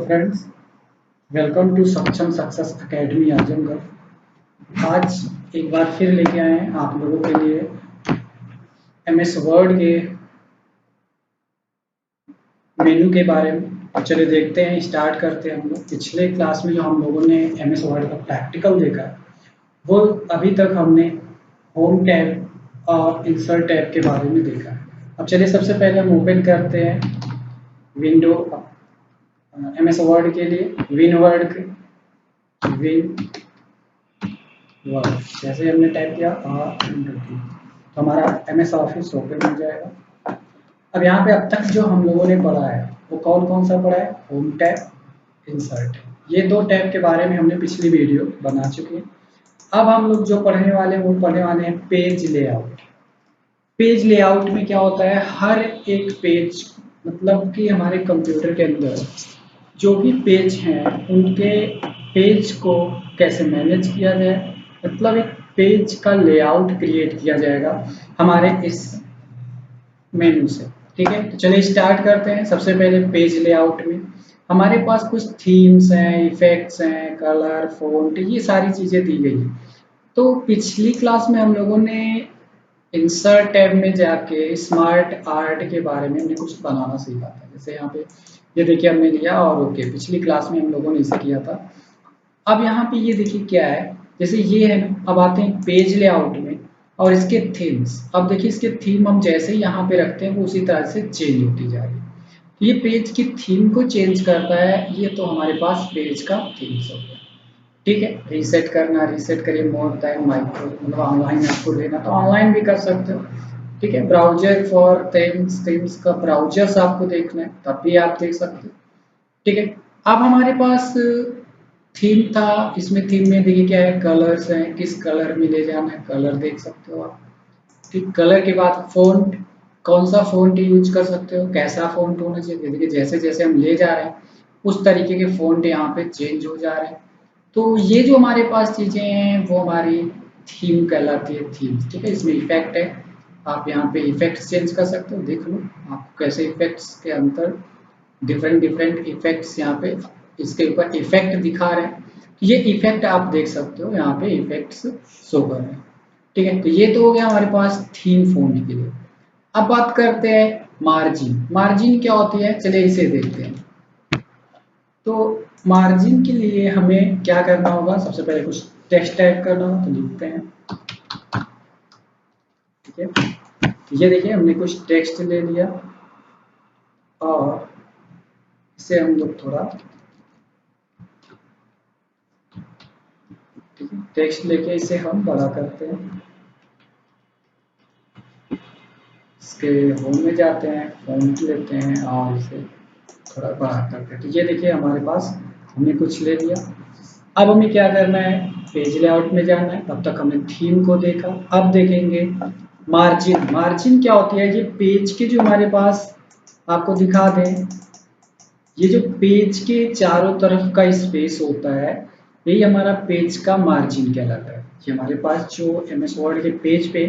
Friends, welcome to सक्षम success academy Azamgarh. आज एक बार फिर लेके आए हैं आप लोगों के लिए एमएस वर्ड के मेनू के बारे में। तो चलिए देखते हैं, स्टार्ट करते हैं। हम लोग पिछले क्लास में जो हम लोगों ने एमएस वर्ड का प्रैक्टिकल देखा वो अभी तक हमने होम टैब और इंसर्ट टैब के बारे में देखा। अब चलिए सबसे पहले हम ओपन करते हैं विंडो एमएस वर्ड के लिए विन वर्ड जैसे हमने टाइप किया तो हमारा एमएस ऑफिस ओपन हो जाएगा। अब यहाँ पे अब तक जो हम लोगों ने पढ़ा है वो कौन कौन सा पढ़ा है? Home tab, insert. ये दो टैब के बारे में हमने पिछली वीडियो बना चुके हैं। अब हम लोग जो पढ़ने वाले हैं वो पढ़ने वाले हैं पेज लेआउट। पेज लेआउट में क्या होता है? हर एक पेज मतलब कि हमारे कंप्यूटर के अंदर जो भी पेज हैं उनके पेज को कैसे मैनेज किया जाए, मतलब एक पेज का लेआउट क्रिएट किया जाएगा हमारे इस मेनू से। ठीक है, तो चलिए स्टार्ट करते हैं। सबसे पहले पेज लेआउट में हमारे पास कुछ थीम्स हैं, इफेक्ट्स हैं, कलर, फॉन्ट, ये सारी चीज़ें दी गई हैं। तो पिछली क्लास में हम लोगों ने इंसर्ट टैब में जाके स्मार्ट आर्ट के बारे में हमने कुछ बनाना सीखा था। जैसे यहाँ पे ये देखिए हमने लिया और ओके, पिछली क्लास में हम लोगों ने इसे किया था। अब यहाँ पे ये देखिए क्या है, जैसे ये है ना, अब आते हैं पेज लेआउट में और इसके थीम्स। अब देखिए इसके थीम हम जैसे ही यहाँ पे रखते हैं वो उसी तरह से चेंज होती जा रही है। तो ये पेज की थीम को चेंज करता है। ये तो हमारे पास पेज का थीम्स हो गया। ठीक है, रीसेट करना, रीसेट करिए मोर टाइम माइक्रो, मतलब ऑनलाइन आपको लेना तो ऑनलाइन भी कर सकते हो। ठीक है, ब्राउजर फॉर थीम्स का ब्राउजर्स आपको देखना है तब भी आप देख सकते हो। ठीक है, अब हमारे पास थीम था। इसमें थीम में देखिए क्या है, कलर्स हैं, किस कलर में ले जाना है कलर देख सकते हो आप। ठीक, कलर के बाद फ़ॉन्ट, कौन सा फ़ॉन्ट यूज कर सकते हो, कैसा फ़ॉन्ट होना चाहिए। देखिए जैसे जैसे हम ले जा रहे हैं उस तरीके के फ़ॉन्ट यहाँ पे चेंज हो जा रहे हैं। तो ये जो हमारे पास चीज़ें हैं वो हमारी थीम कहलाती है, थीम्स। ठीक है, इसमें इफेक्ट है, आप यहाँ पे इफेक्ट्स चेंज कर सकते हो। देख लो आपको कैसे इफेक्ट्स के अंतर, डिफरेंट डिफरेंट इफेक्ट्स यहाँ पे इसके ऊपर इफेक्ट दिखा रहे हैं। ये इफेक्ट आप देख सकते हो, यहाँ पे इफेक्ट्स शो कर रहे हैं। ठीक है, तो ये तो हो गया हमारे पास थीम फ़ॉन्ट के लिए। अब बात करते हैं मार्जिन। मार्जिन क्या होती है, चलिए इसे देखते हैं। तो मार्जिन के लिए हमें क्या करना होगा? सबसे पहले कुछ टेक्स्ट टाइप करना होगा, तो लिखते हैं। ठीक है, तो ये देखिए हमने कुछ टेक्स्ट ले लिया और इसे हम लोग थोड़ा टेक्स्ट लेके इसे हम बड़ा करते हैं। इसके होम में जाते हैं, फॉन्ट लेते हैं और इसे थोड़ा बड़ा करते हैं। तो ये देखिए हमारे पास हमने कुछ ले लिया। अब हमें क्या करना है? पेज लेआउट में जाना है। तब तक हमने थीम को देखा, अब देखेंगे मार्जिन। मार्जिन क्या होती है? ये पेज के जो हमारे पास आपको दिखा दें, ये जो पेज के चारों तरफ का स्पेस होता है यही हमारा पेज का मार्जिन कहलाता है। ये हमारे पास जो एमएस वर्ड के पेज पे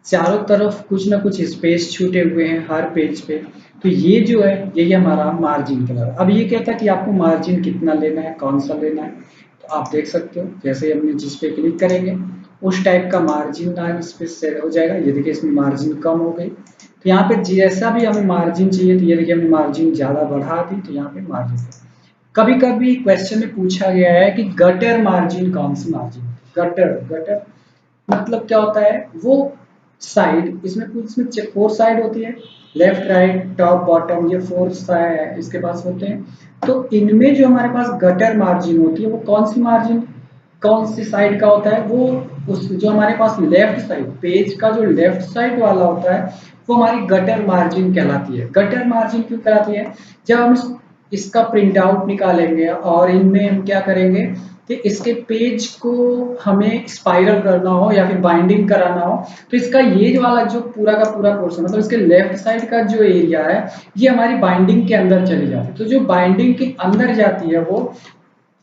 चारों तरफ कुछ ना कुछ स्पेस छूटे हुए हैं हर पेज पे, तो ये जो है यही हमारा मार्जिन कहलाता है। अब ये कहता है कि आपको मार्जिन कितना लेना है, कौन सा लेना है। तो आप देख सकते हो जैसे हमने जिस पे क्लिक करेंगे उस टाइप का मार्जिन नाम इस पे सेट हो जाएगा। ये देखिए इसमें मार्जिन कम हो गई, तो यहाँ पे जैसा भी हमें मार्जिन चाहिए, तो ये देखिए हमने मार्जिन ज़्यादा बढ़ा दी तो यहाँ पे मार्जिन। कभी कभी क्वेश्चन में पूछा गया है कि गटर मार्जिन कौन सी मार्जिन? गटर, गटर मतलब क्या होता है? वो साइड, इसमें कुछ इसमें 4 साइड होती है, लेफ्ट राइट टॉप बॉटम, ये 4 साइड इसके पास होते हैं। तो इनमें जो हमारे पास गटर मार्जिन होती है वो कौन सी मार्जिन, कौन सी साइड का होता है? वो उस जो हमारे पास लेफ्ट साइड, पेज का जो लेफ्ट साइड वाला होता है वो हमारी गटर मार्जिन कहलाती है। गटर मार्जिन क्यों कहलाती है? जब हम इसका प्रिंट आउट निकालेंगे और इनमें हम क्या करेंगे कि इसके पेज को हमें स्पाइरल करना हो या फिर बाइंडिंग कराना हो, तो इसका ये वाला जो पूरा का पूरा पोर्शन, मतलब इसके लेफ्ट साइड का जो एरिया है ये हमारी बाइंडिंग के अंदर चली जाती है। तो जो बाइंडिंग के अंदर जाती है वो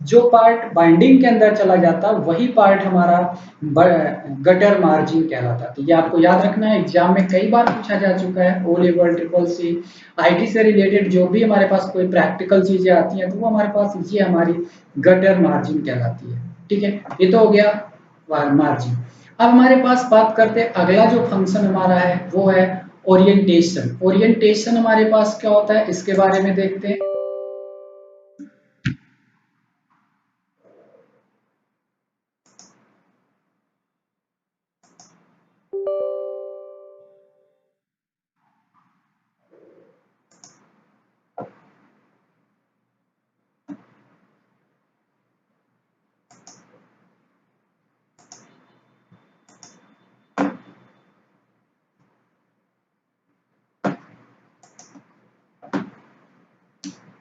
जो पार्ट बाइंडिंग के अंदर चला जाता वही पार्ट हमारा गटर मार्जिन कहलाता है। तो ये आपको याद रखना है, एग्जाम में कई बार पूछा जा चुका है। O level, triple C, IT से रिलेटेड जो भी हमारे पास कोई प्रैक्टिकल चीजें आती हैं तो वो हमारे पास ये हमारी गटर मार्जिन कहलाती है। ठीक है, ये तो हो गया मार्जिन। अब हमारे पास बात करते हैं अगला जो फंक्शन हमारा है वो है ओरिएंटेशन। ओरिएंटेशन हमारे पास क्या होता है इसके बारे में देखते हैं।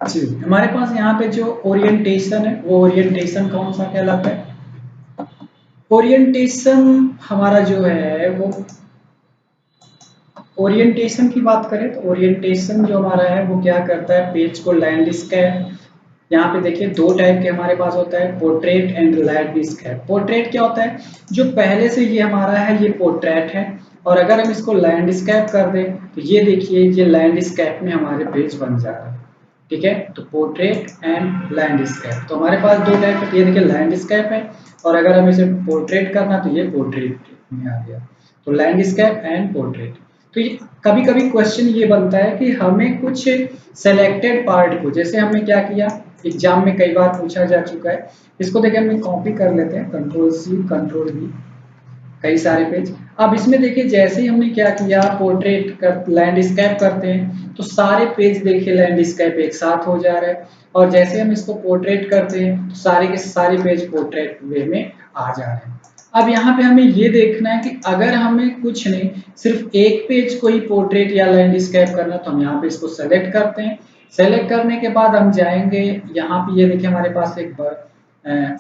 जी, हमारे पास यहाँ पे जो ओरिएंटेशन है वो ओरिएंटेशन कौन सा कहलाता है? ओरिएंटेशन हमारा जो है वो, ओरिएंटेशन की बात करें तो ओरिएंटेशन जो हमारा है वो क्या करता है, पेज को लैंडस्केप, यहाँ पे देखिए दो टाइप के हमारे पास होता है, पोर्ट्रेट एंड लैंडस्केप। पोर्ट्रेट क्या होता है, जो पहले से ये हमारा है ये पोर्ट्रेट है, और अगर हम इसको लैंडस्केप कर दें तो ये देखिए ये लैंडस्केप में हमारे पेज बन जा रहा है। ठीक है, तो पोर्ट्रेट एंड लैंडस्केप, तो हमारे पास दो टाइप, ये देखिए लैंडस्केप है, और अगर हम इसे पोर्ट्रेट करना तो ये पोर्ट्रेट में आ गया। तो लैंडस्केप एंड पोर्ट्रेट। तो ये कभी कभी क्वेश्चन ये बनता है कि हमें कुछ सेलेक्टेड पार्ट को, जैसे हमने क्या किया एग्जाम में कई बार पूछा जा चुका है, इसको देखिए हम कॉपी कर लेते हैं, कंट्रोल सी कंट्रोल वी, कई सारे पेज। अब इसमें देखिए जैसे ही हमने क्या किया पोर्ट्रेट कर लैंडस्केप करते हैं तो सारे पेज देखिए लैंडस्केप एक साथ हो जा रहा है, और जैसे हम इसको पोर्ट्रेट करते हैं तो सारे के सारे पेज पोर्ट्रेट वे में आ जा रहे हैं। अब यहाँ पे हमें ये देखना है कि अगर हमें कुछ नहीं सिर्फ एक पेज को ही पोर्ट्रेट या लैंडस्केप करना तो हम यहाँ पे इसको सेलेक्ट करते हैं। सेलेक्ट करने के बाद हम जाएंगे यहाँ पे, ये देखिए हमारे पास एक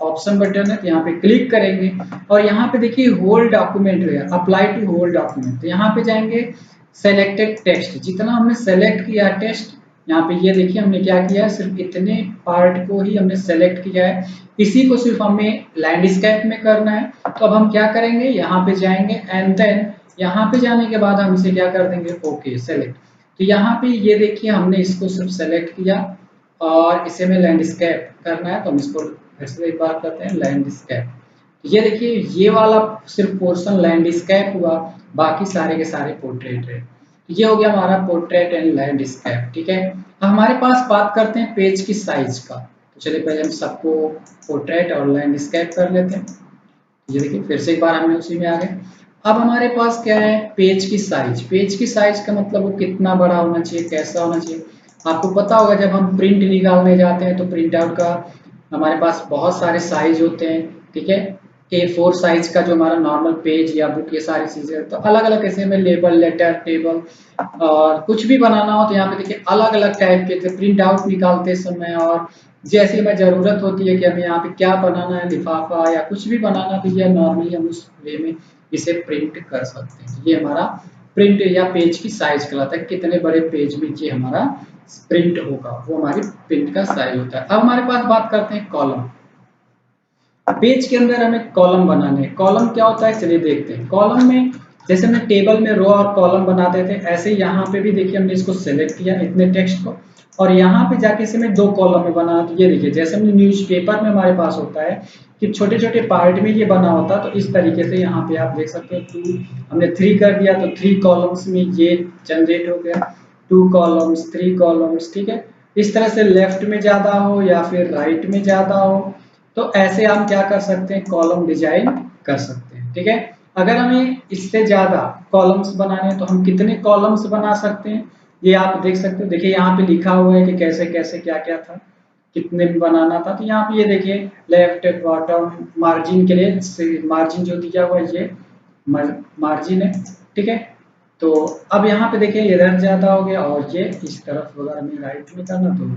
ऑप्शन बटन है, तो यहाँ पे क्लिक करेंगे और यहाँ पे देखिए होल डॉक्यूमेंट है, अप्लाई टू होल डॉक्यूमेंट, तो यहाँ पे जाएंगे सेलेक्टेड टेक्स्ट, जितना हमने सेलेक्ट किया टेक्स्ट, यहाँ पे ये देखिए हमने क्या किया है सिर्फ इतने पार्ट को ही हमने सेलेक्ट किया है, इसी को सिर्फ हमें लैंडस्केप में करना है। तो अब हम क्या करेंगे यहाँ पे जाएंगे एंड देन यहाँ पे जाने के बाद हम इसे क्या कर देंगे ओके सेलेक्ट। तो यहाँ पे ये देखिए हमने इसको सिर्फ सेलेक्ट किया और इसे में लैंडस्केप करना है, तो हम इसको फिर से एक बार करते हैं लैंडस्केप। ये देखिए ये वाला सिर्फ पोर्शन लैंडस्केप हुआ, बाकी सारे के सारे पोर्ट्रेट है। ये हो गया हमारा पोर्ट्रेट एंड लैंडस्केप। ठीक है, अब हमारे पास बात करते हैं पेज की साइज का, तो चलिए पहले हम सबको पोर्ट्रेट और लैंडस्केप कर लेते हैं। ये देखिए फिर से एक बार हमें उसी में आ गए। अब हमारे पास क्या है पेज की साइज। पेज की साइज का मतलब वो कितना बड़ा होना चाहिए, कैसा होना चाहिए। आपको पता होगा जब हम प्रिंट निकालने जाते हैं तो प्रिंट आउट का हमारे पास बहुत सारे साइज होते हैं। ठीक है, A4 साइज का जो हमारा नॉर्मल पेज या बुक ये सारी चीजें, तो अलग अलग ऐसे में लेबल लेटर टेबल और कुछ भी बनाना हो तो यहाँ पे देखिए अलग अलग टाइप के प्रिंट आउट निकालते समय, और जैसी हमें जरूरत होती है कि हमें यहाँ पे क्या बनाना है लिफाफा या कुछ भी बनाना, तो ये नॉर्मली हम उस वे में इसे प्रिंट कर सकते हैं। ये हमारा प्रिंट या पेज की साइज कहलाता है, कितने बड़े पेज में ये हमारा प्रिंट होगा वो हमारी प्रिंट का साइज होता है। अब हमारे पास बात करते हैं कॉलम। पेज के अंदर हमें कॉलम बनाने हैं। कॉलम क्या होता है चलिए देखते हैं। कॉलम में जैसे हमने टेबल में रो और कॉलम बनाते थे, ऐसे यहाँ पे भी देखिए हमने इसको सेलेक्ट किया इतने टेक्स्ट को, और यहाँ पे जाके इसे मैं दो कॉलम में बना, तो ये देखिए जैसे हमने न्यूज़पेपर में हमारे पास होता है कि छोटे छोटे पार्ट में ये बना होता, तो इस तरीके से यहाँ पे आप देख सकते हो 2 हमने 3 कर दिया तो 3 कॉलम्स में ये जनरेट हो गया, 2 कॉलम्स 3 कॉलम्स। ठीक है, इस तरह से लेफ्ट में ज्यादा हो या फिर राइट में ज्यादा हो तो ऐसे हम क्या कर सकते हैं कॉलम डिजाइन कर सकते हैं। ठीक है, अगर हमें इससे ज्यादा कॉलम्स बनाने हैं तो हम कितने कॉलम्स बना सकते हैं ये आप देख सकते हो। देखिए यहाँ पे लिखा हुआ है कि कैसे कैसे क्या क्या था, कितने में बनाना था। तो यहाँ पे ये देखिए लेफ्ट बॉटम मार्जिन के लिए मार्जिन जो दिया हुआ है ये मार्जिन है। ठीक है, तो अब यहाँ पे देखिए इधर ज्यादा हो गया और ये इस तरफ अगर हमें राइट में करना तो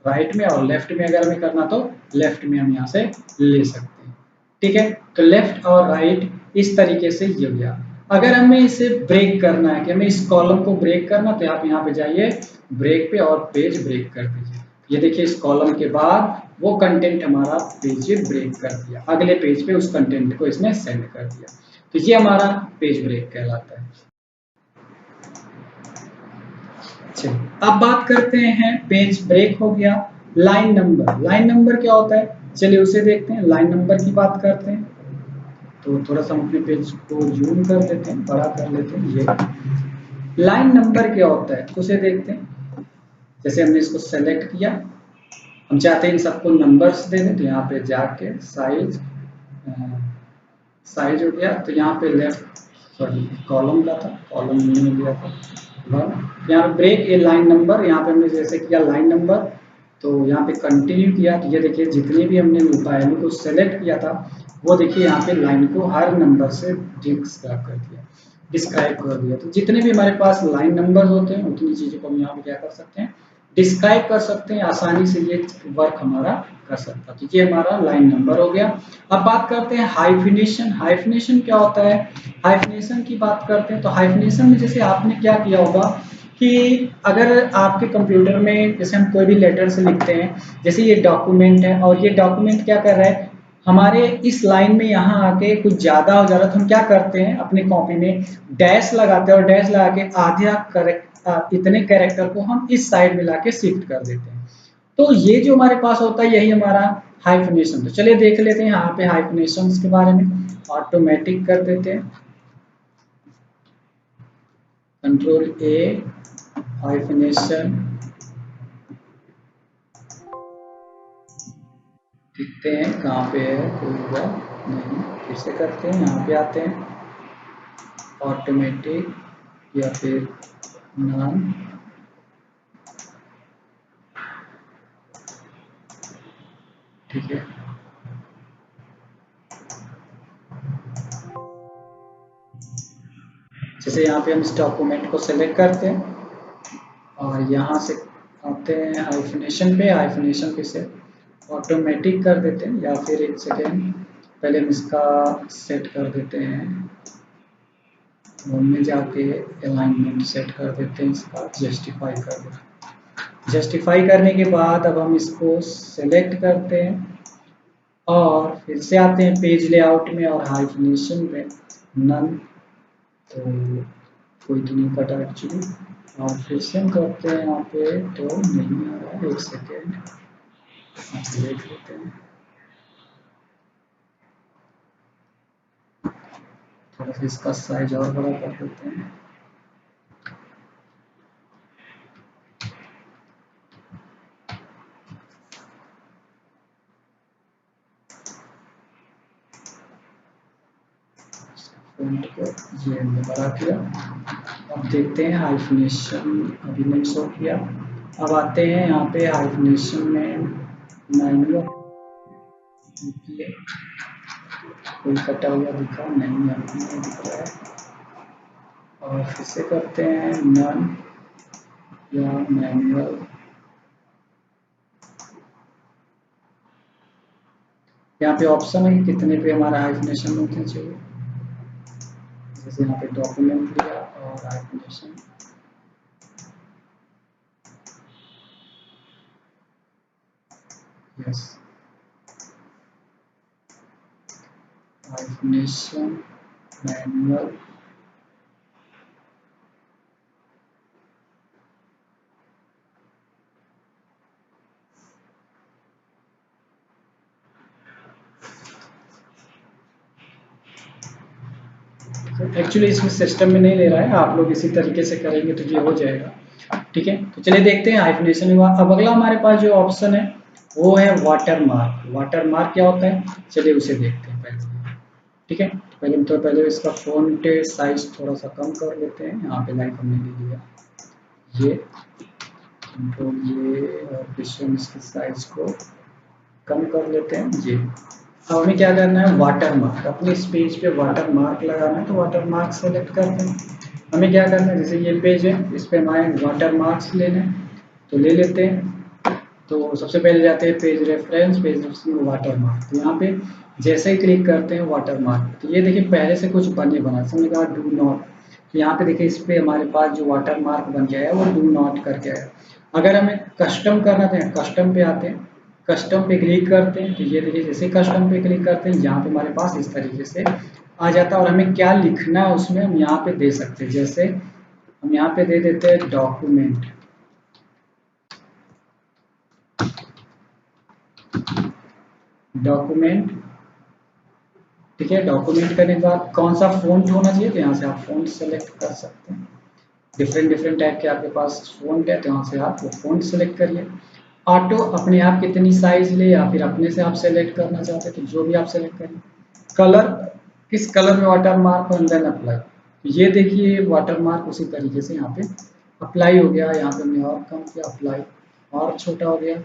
राइट में, और लेफ्ट में अगर हमें करना तो लेफ्ट में हम यहाँ से ले सकते हैं। ठीक है, तो लेफ्ट और राइट इस तरीके से ये हो गया। अगर हमें इसे ब्रेक करना है कि हमें इस कॉलम को ब्रेक करना तो आप यहाँ पे जाइए ब्रेक पे और पेज ब्रेक कर दीजिए। ये देखिए इस कॉलम के बाद वो कंटेंट हमारा पेज ब्रेक कर दिया, अगले पेज पे उस कंटेंट को इसने सेंड कर दिया। तो ये हमारा पेज ब्रेक कहलाता है। चलिए अब बात करते हैं, पेज ब्रेक हो गया। लाइन नंबर, लाइन नंबर क्या होता है, चलिए उसे देखते हैं। लाइन नंबर की बात करते हैं तो थोड़ा सा हम अपने पेज को जूम कर देते हैं, बड़ा कर लेते हैं। ये लाइन नंबर क्या होता है उसे देखते हैं। जैसे हमने इसको सेलेक्ट किया, हम चाहते हैं इन सबको नंबर्स दे दें, तो यहाँ पे जाके साइज, साइज हो गया, तो यहाँ पे लेफ्ट, सॉरी कॉलम का था, कॉलम में दिया था 1। यहाँ पे ब्रेक ए लाइन नंबर, यहाँ पे हमने जैसे किया लाइन नंबर, तो यहाँ पे कंटिन्यू किया, तो ये देखिए जितने भी हमने वैल्यू को सेलेक्ट किया था वो देखिए यहाँ पे लाइन को हर नंबर से डिस्क्राइब कर दिया, डिस्क्राइब कर दिया। तो जितने भी हमारे पास लाइन नंबर होते हैं उतनी चीज़ों को हम यहाँ पे क्या कर सकते हैं, डिस्क्राइब कर सकते हैं, आसानी से ये वर्क हमारा कर सकता है। तो ये हमारा लाइन नंबर हो गया। अब बात करते हैं हाइफिनेशन। हाइफिनेशन क्या होता है, हाइफिनेशन की बात करते हैं तो हाइफिनेशन में जैसे आपने क्या किया होगा कि अगर आपके कंप्यूटर में जैसे हम कोई भी लेटर से लिखते हैं, जैसे ये डॉक्यूमेंट है और ये डॉक्यूमेंट क्या कर रहा है, हमारे इस लाइन में यहाँ आके कुछ ज्यादा हो जा रहा है, तो हम क्या करते हैं अपने कॉपी में डैश लगाते हैं और डैश लगा के आधा करेक्ट इतने कैरेक्टर को हम इस साइड में लाके शिफ्ट कर देते हैं। तो ये जो हमारे पास होता है यही हमारा हाइफिनेशन। तो चलिए देख लेते हैं यहाँ पे हाइफिनेशन के बारे में। ऑटोमेटिक कर देते हैं, कंट्रोल ए, हाइफिनेशन, देखते हैं कहाँ पे है, कोई हुआ नहीं, फिर से करते हैं, यहाँ पे आते हैं ऑटोमेटिक या फिर नॉन, ठीक है। जैसे यहाँ पे हम इस डॉक्यूमेंट को सेलेक्ट करते हैं और यहाँ से आते हैं हाइफिनेशन पे, हाइफिनेशन पे से ऑटोमेटिक कर देते हैं, या फिर एक सेकेंड पहले हम इसका सेट कर देते हैं, होम में जाके अलाइनमेंट सेट कर देते हैं, इसका जस्टिफाई कर देते हैं। जस्टिफाई करने के बाद अब हम इसको सेलेक्ट करते हैं और फिर से आते हैं पेज लेआउट में और हाइफिनेशन पे नन, तो कोई तो नहीं कटा एक्चुअली, और फिर से हम करते हैं यहाँ पे तो नहीं आ रहा है, एक सेकेंड देख लेते हैं, थोड़ा सा इसका साइज और बड़ा कर देते हैं। फॉन्ट को ये हमने बड़ा किया। अब देखते हैं हाइफिनेशन अभी नहीं शो किया। अब आते हैं यहाँ पे हाइफिनेशन में मैनुअल, कोई कटा हुआ दिखा नहीं, नहीं दिख रहा है, और फिर से करते हैं नन या मैनुअल। यहाँ पे ऑप्शन है कि कितने पे हमारा हाइफिनेशन होना चाहिए, जैसे यहाँ पे डॉक्यूमेंट लिया और hyphenation, yes hyphenation manual, actually इसमें सिस्टम में नहीं ले रहा है, आप लोग इसी तरीके से करेंगे तो ये हो जाएगा, ठीक है। तो चलिए देखते हैं हाइफिनेशन हुआ। अब अगला हमारे पास जो ऑप्शन है वो है वाटर मार्क। वाटर मार्क क्या होता है, चलिए उसे देखते हैं पहले, ठीक है। पहले इसका फॉन्ट साइज थोड़ा सा कम कर लेते हैं, यहाँ पे लाइक हमने ले लिया ये कंट्रोल ये, और फिर इसकी साइज को कम कर लेते हैं ये। अब हमें क्या करना है, वाटर मार्क, अपने इस पेज पे वाटर मार्क लगाना है, तो वाटर मार्क सेलेक्ट करते हैं। हमें क्या करना है, जैसे ये पेज है इस पे हमारे वाटर मार्क्स लेने हैं, तो ले लेते हैं। तो सबसे पहले जाते हैं पेज रेफरेंस, पेज रेफरेंस में वाटर मार्क, तो यहाँ पे जैसे ही क्लिक करते हैं वाटर मार्क, तो ये देखिए पहले से कुछ बना, हमने कहा डू नॉट, तो यहाँ पे देखिए इस पे हमारे पास जो वाटर मार्क बन गया है वो डू नॉट करके आया। अगर हमें कस्टम करना है, कस्टम पे आते हैं, कस्टम पे क्लिक करते हैं, तो ये देखिए जैसे कस्टम पे क्लिक करते हैं यहाँ पे हमारे पास इस तरीके से आ जाता है। और हमें क्या लिखना है उसमें हम यहाँ पे दे सकते हैं। जैसे हम यहाँ पे दे देते हैं डॉक्यूमेंट, डॉक्यूमेंट, ठीक है। डॉक्यूमेंट करने के बाद कौन सा फ़ॉन्ट होना चाहिए, तो यहाँ से आप फ़ॉन्ट सेलेक्ट कर सकते हैं। डिफरेंट डिफरेंट टाइप के आपके पास फ़ॉन्ट है, तो यहाँ से आप वो फ़ॉन्ट सेलेक्ट करिए। ऑटो अपने आप कितनी साइज ले या फिर अपने से आप सेलेक्ट करना चाहते हैं तो जो भी आप सेलेक्ट करिए। कलर, किस कलर में water mark and then apply. ये देखिए वाटर मार्क उसी तरीके से यहाँ पे अप्लाई हो गया। यहाँ पे हमने और कम किया, अप्लाई और छोटा हो गया।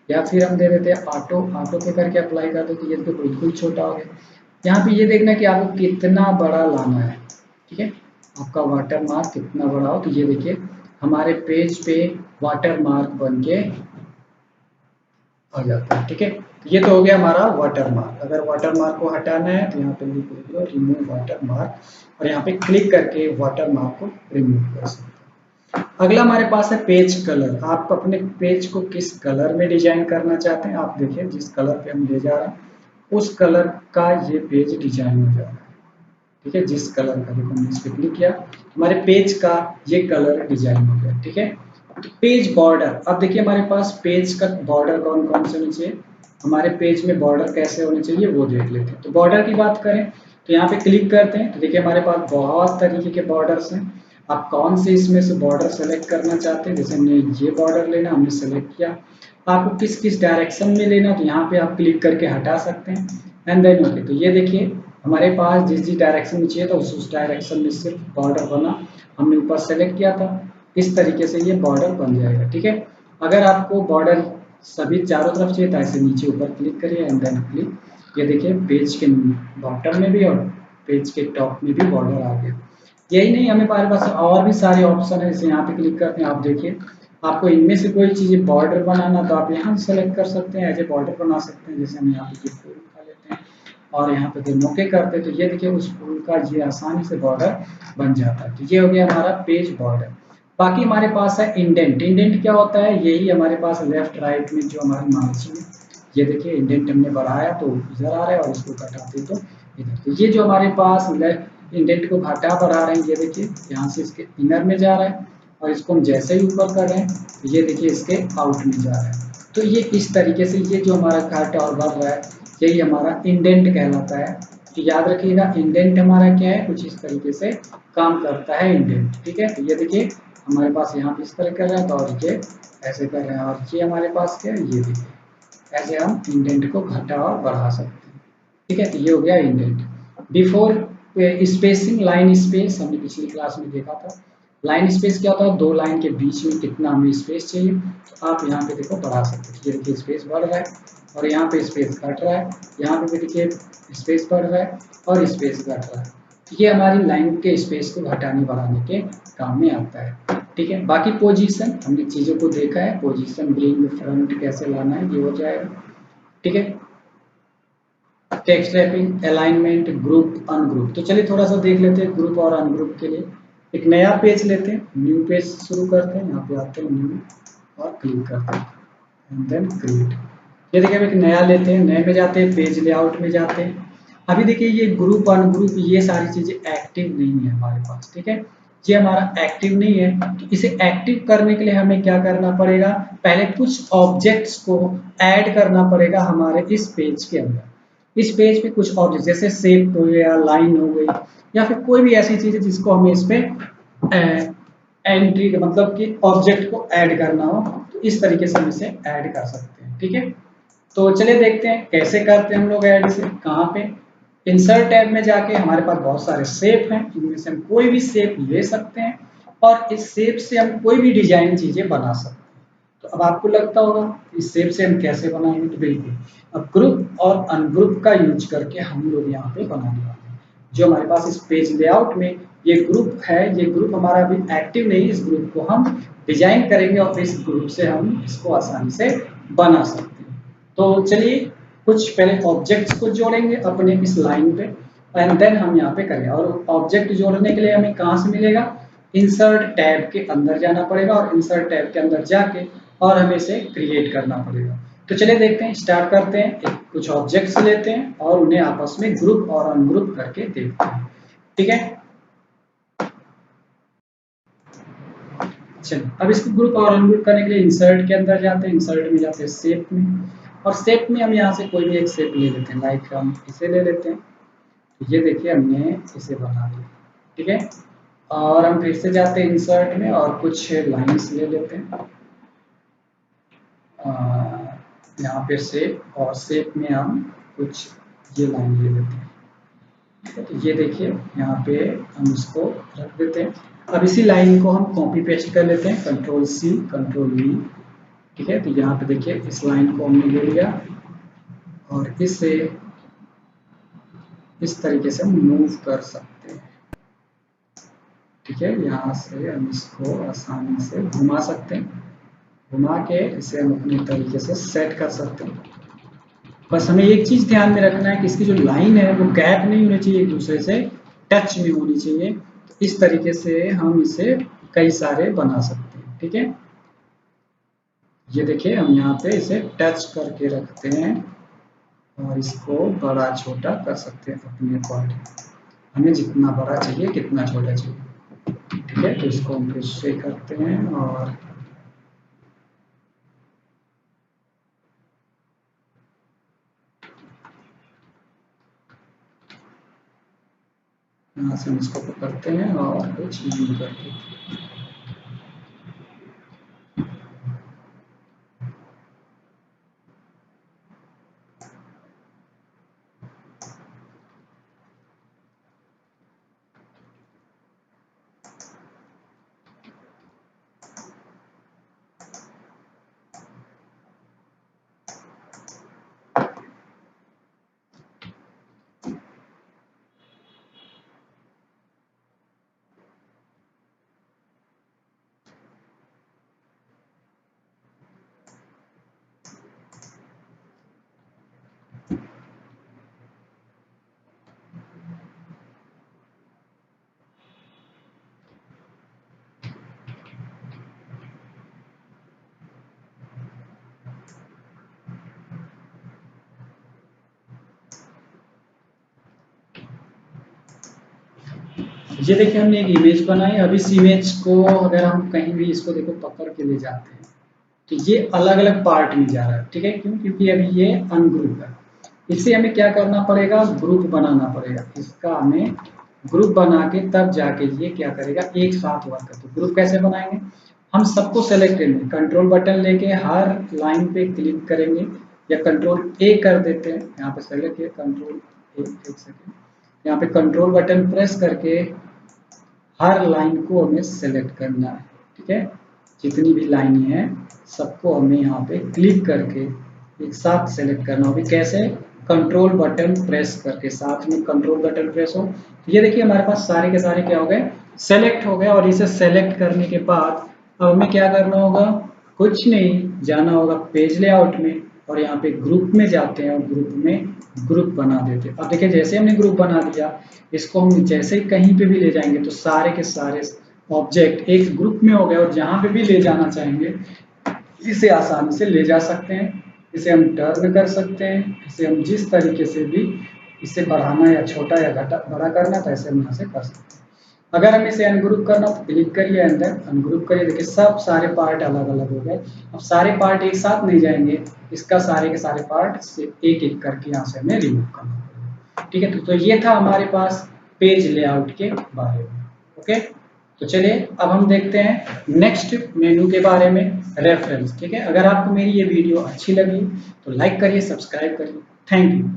या फिर हम दे देते हैं ऑटो, ऑटो पे करके अप्लाई कर देते, ये देखो बिल्कुल छोटा हो गया। यहाँ पे ये देखना कि आपको कितना बड़ा लाना है, ठीक है, आपका वाटर मार्क कितना बड़ा हो। तो ये देखिए हमारे पेज पे वाटर मार्क बन के आ जाता है, ठीक है। ये तो हो गया हमारा वाटर मार्क। अगर वाटर मार्क को हटाना है तो यहाँ पे लिख लो रिमूव वाटर मार्क और यहाँ पे क्लिक करके वाटर मार्क को रिमूव कर सकते हैं। अगला हमारे पास है पेज कलर। आप अपने पेज को किस कलर में डिजाइन करना चाहते हैं, आप देखिए जिस कलर पे हम ले जा रहे हैं उस कलर का ये पेज डिजाइन हो जा रहा है, ठीक है। जिस कलर का, देखो हमने इस पे क्लिक किया, हमारे पेज का ये कलर डिजाइन हो गया, ठीक है। पेज बॉर्डर, अब देखिए हमारे पास पेज का बॉर्डर कौन कौन से होने चाहिए, हमारे पेज में बॉर्डर कैसे होने चाहिए वो देख लेते हैं। तो बॉर्डर की बात करें तो यहाँ पे क्लिक करते हैं, तो देखिए हमारे पास बहुत तरीके के बॉर्डर्स हैं। आप कौन से इसमें से बॉर्डर सेलेक्ट करना चाहते हैं। जैसे हमने ये बॉर्डर लेना, हमने सेलेक्ट किया। आपको किस किस डायरेक्शन में लेना, तो यहाँ पे आप क्लिक करके हटा सकते हैं एंड देन ओके। तो ये देखिए हमारे पास जिस जिस डायरेक्शन में चाहिए था उस डायरेक्शन में सिर्फ बॉर्डर बना, हमने ऊपर सेलेक्ट किया था। इस तरीके से ये बॉर्डर बन जाएगा, ठीक है। अगर आपको बॉर्डर सभी चारों तरफ चाहिए तो ऐसे नीचे ऊपर क्लिक करिए एंड देन क्लिक। ये देखिए पेज के बॉटम में भी और पेज के टॉप में भी बॉर्डर आ गया। यही नहीं, हमें हमारे पास और भी सारे ऑप्शन है। जैसे यहाँ पे क्लिक करते हैं, आप देखिए आपको इनमें से कोई चीज़ बॉर्डर बनाना तो आप यहाँ सेलेक्ट कर सकते हैं, एज ए बॉर्डर बना सकते हैं। जैसे हम यहाँ पे फूल उठा लेते हैं और यहाँ पे जब मौके करते हैं तो ये देखिए उस फूल का ये आसानी से बॉर्डर बन जाता है। तो ये हो गया हमारा पेज बॉर्डर। बाकी हमारे पास है इंडेंट। इंडेंट क्या होता है, यही हमारे पास लेफ्ट राइट में जो हमारे मार्जिन है, ये देखिए इंडेंट हमने बढ़ाया तो इधर आ रहा है और इसको घटाते तो इधर। तो ये जो हमारे पास इंडेंट को घटा बढ़ा रहे हैं, ये देखिए यहाँ से इसके इनर में जा रहा है और इसको हम जैसे ही ऊपर कर रहे हैं तो ये देखिए इसके आउट में जा रहा है। तो ये इस तरीके से ये जो हमारा घट और बढ़ रहा है यही हमारा इंडेंट कहलाता है। तो याद रखिएगा इंडेंट हमारा क्या है, कुछ इस तरीके से काम करता है इंडेंट, ठीक है। तो ये देखिए हमारे पास यहाँ पे इस तरह कर रहे हैं तो और ये ऐसे कर रहे हैं और ये हमारे पास क्या है, ये देखिए ऐसे हम इंडेंट को घटा और बढ़ा सकते हैं, ठीक है। तो ये हो गया indent. Before spacing, line space हमने पिछली क्लास में देखा था। लाइन स्पेस क्या होता है, दो लाइन के बीच में कितना हमें स्पेस चाहिए, तो आप यहाँ पे देखो बढ़ा सकते हैं। ये देखिए स्पेस बढ़ रहा है और यहाँ पे स्पेस घट रहा है, यहाँ पे भी देखिए स्पेस बढ़ रहा है और स्पेस घट रहा है। तो ये हमारी लाइन के स्पेस को घटाने बढ़ाने के काम में आता है, ठीक है। बाकी पोजीशन हमने चीज़ों को देखा है, पोजीशन ब्रिंग फ्रंट कैसे लाना है ये हो जाएगा, ठीक है। Text wrapping, alignment, group, ungroup. तो चलिए थोड़ा सा देख लेते हैं ग्रुप और अनग्रुप के लिए। एक नया पेज लेते हैं, न्यू पेज शुरू करते हैं, यहाँ पे आते हैं न्यू और क्लिक करते हैं एंड देन क्रिएट। ये देखिए एक नया लेते हैं, नए में जाते हैं, पेज लेआउट में जाते हैं। अभी देखिए ये ग्रुप अनग्रुप ये सारी चीजें एक्टिव नहीं है हमारे पास, ठीक है। ये हमारा एक्टिव नहीं है, तो इसे एक्टिव करने के लिए हमें क्या करना पड़ेगा, पहले कुछ ऑब्जेक्ट्स को ऐड करना पड़ेगा हमारे इस पेज के अंदर। इस पेज पे कुछ ऑब्जेक्ट जैसे शेप हो गया, लाइन हो गई या फिर कोई भी ऐसी चीज है जिसको हमें इस पे एंट्री मतलब कि ऑब्जेक्ट को ऐड करना हो, तो इस तरीके से हम इसे ऐड कर सकते हैं, ठीक है। तो चलिए देखते हैं कैसे करते हैं हम लोग ऐड, से कहाँ पे, इंसर्ट टैब में जाके हमारे पास बहुत सारे शेप हैं, इनमें से हम कोई भी शेप ले सकते हैं और इस शेप से हम कोई भी डिजाइन चीजें बना सकते हैं। तो अब आपको लगता होगा इस शेप से हम कैसे बनाएंगे, तो बिल्कुल अब ग्रुप और अनग्रुप का यूज करके हम लोग यहाँ पे बनाने वाले हैं। जो हमारे पास इस पेज लेआउट में ये ग्रुप है, ये ग्रुप हमारा अभी एक्टिव नहीं, इस ग्रुप को हम डिजाइन करेंगे और इस ग्रुप से हम इसको आसानी से बना सकते हैं। तो चलिए कुछ पहले ऑब्जेक्ट्स को जोड़ेंगे अपने इस लाइन पे एंड देन हम यहाँ पे करेंगे। और ऑब्जेक्ट जोड़ने के लिए हमें कहाँ से मिलेगा, इंसर्ट टैब के अंदर जाना पड़ेगा और इंसर्ट टैब के अंदर जाके और हमें इसे क्रिएट करना पड़ेगा। तो चलिए देखते हैं, स्टार्ट करते हैं। कुछ ऑब्जेक्ट्स लेते हैं और उन्हें आपस में ग्रुप और अनग्रुप करके देखते हैं। ठीक है, चलिए अब इसको ग्रुप और अनग्रुप करने के लिए इंसर्ट के अंदर जाते हैं, इंसर्ट में जाते हैं शेप में, और शेप में हम यहाँ से कोई भी एक शेप ले लेते हैं। लाइक हम इसे ले लेते हैं, तो ये देखिए हमने इसे बना दिया। ठीक है, और हम फिर से जाते हैं इंसर्ट में और कुछ लाइंस ले लेते हैं यहाँ पे शेप, और शेप में हम कुछ ये लाइन ले लेते हैं। तो ये देखिए यहाँ पे हम इसको रख देते हैं। अब इसी लाइन को हम कॉपी पेस्ट कर लेते हैं, कंट्रोल सी कंट्रोल वी। ठीक है, तो यहाँ पे देखिए इस लाइन को हमने ले लिया और इसे इस तरीके से हम मूव कर सकते हैं। ठीक है, यहाँ से हम इसको आसानी से घुमा सकते हैं, घुमा के इसे हम अपने तरीके से सेट कर सकते हैं। बस हमें एक चीज ध्यान में रखना है कि इसकी जो लाइन है वो गैप नहीं होनी चाहिए, एक दूसरे से टच में होनी चाहिए। तो इस तरीके से हम इसे कई सारे बना सकते हैं। ठीक है, ये देखिए हम यहाँ पे इसे टच करके रखते हैं और इसको बड़ा छोटा कर सकते हैं अपने अकॉर्डिंग, हमें जितना बड़ा चाहिए कितना छोटा चाहिए। ठीक है, तो इसको हम फिर से करते हैं और यहाँ से हम इसको पकड़ते हैं और कुछ यूज करते हैं। ये देखिए हमने एक इमेज बनाई। अब इस इमेज को अगर हम कहीं भी इसको देखो पकड़ के ले जाते हैं तो ये अलग अलग पार्ट में जा रहा है। ठीक है, क्यों? क्योंकि अभी ये अनग्रुप है। इसे हमें क्या करना पड़ेगा, ग्रुप बनाना पड़ेगा। इसका हमें ग्रुप बना के तब जाके ये क्या करेगा, एक साथ वर्क करते। ग्रुप कैसे बनाएंगे, हम सबको सेलेक्ट करेंगे, कंट्रोल बटन लेके हर लाइन पे क्लिक करेंगे या कंट्रोल ए कर देते हैं। यहाँ पे सेलेक्ट किया कंट्रोल ए, एक सेकेंड, यहाँ पे कंट्रोल बटन प्रेस करके हर लाइन को हमें सेलेक्ट करना है। ठीक है, जितनी भी लाइन है सबको हमें यहाँ पे क्लिक करके एक साथ सेलेक्ट करना होगी। कैसे, कंट्रोल बटन प्रेस करके, साथ में कंट्रोल बटन प्रेस हो। ये देखिए हमारे पास सारे के सारे क्या हो गए, सेलेक्ट हो गए। और इसे सेलेक्ट करने के बाद अब हमें क्या करना होगा, कुछ नहीं, जाना होगा पेज लेआउट में और यहाँ पे ग्रुप में जाते हैं और ग्रुप में ग्रुप बना देते हैं। अब देखिए जैसे हमने ग्रुप बना दिया, इसको हम जैसे ही कहीं पे भी ले जाएंगे तो सारे के सारे ऑब्जेक्ट एक ग्रुप में हो गए और जहां पे भी ले जाना चाहेंगे इसे आसानी से ले जा सकते हैं। इसे हम टर्न कर सकते हैं, इसे हम जिस तरीके से भी इसे बढ़ाना या छोटा या घटा बड़ा करना तो ऐसे हम यहाँ से कर सकते हैं। अगर हम इसे अनग्रुप करना तो क्लिक करिए, अंदर अनग्रुप करिए। देखिए सब सारे पार्ट अलग अलग हो गए। अब सारे पार्ट एक साथ नहीं जाएंगे, इसका सारे के सारे पार्ट से एक एक करके यहाँ से हमें रिमूव करना पड़ेगा। ठीक है, तो ये था हमारे पास पेज लेआउट के बारे में। ओके, तो चलिए अब हम देखते हैं नेक्स्ट मेनू के बारे में, रेफरेंस। ठीक है, अगर आपको मेरी ये वीडियो अच्छी लगी तो लाइक करिए, सब्सक्राइब करिए। Thank you.